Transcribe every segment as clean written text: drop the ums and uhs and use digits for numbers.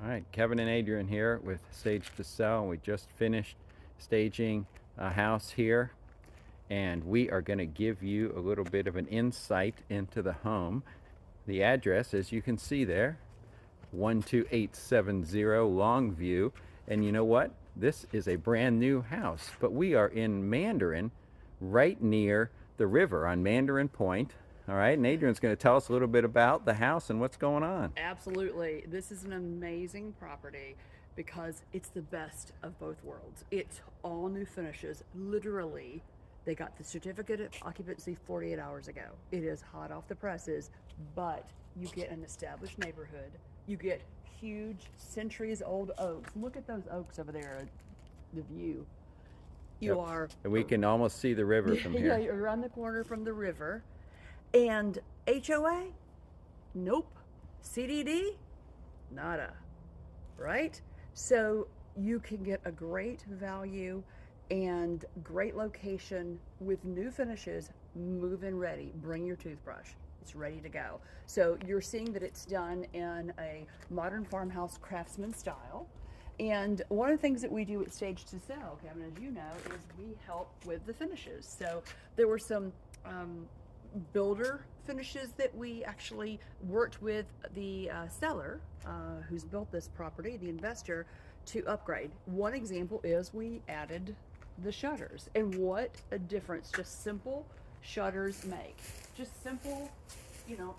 All right, Kevin and Adrian here with Stage to Sell. We just finished staging a house here, and we are going to give you a little bit of an insight into the home. The address, as you can see there, 12870 Longview. And you know what? This is a brand new house, but we are in Mandarin, right near the river on Mandarin Point. All right, and Adrian's going to tell us a little bit about the house and what's going on. Absolutely. This is an amazing property because it's the best of both worlds. It's all new finishes. Literally, they got the certificate of occupancy 48 hours ago. It is hot off the presses, but you get an established neighborhood. You get huge centuries old oaks. Look at those oaks over there, the view. You Yep. are And we can almost see the river from yeah, here. you're around the corner from the river. And HOA? Nope. CDD? Nada. Right? So you can get a great value and great location with new finishes, move-in ready. Bring your toothbrush. It's ready to go. So you're seeing that it's done in a modern farmhouse craftsman style. And one of the things that we do at Stage to Sell, Kevin, as you know, is we help with the finishes. So there were some builder finishes that we actually worked with the seller who's built this property, the investor, to upgrade. One example is we added the shutters, and what a difference just simple shutters make. Just simple, you know,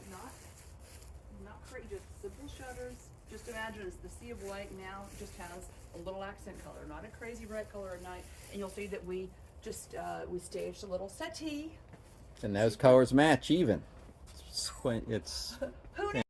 not crazy, just simple shutters. Just imagine it's the sea of white. Now it just has a little accent color, not a crazy bright color at night. And you'll see that we just we staged a little settee. And those colors match even. It's Who knew?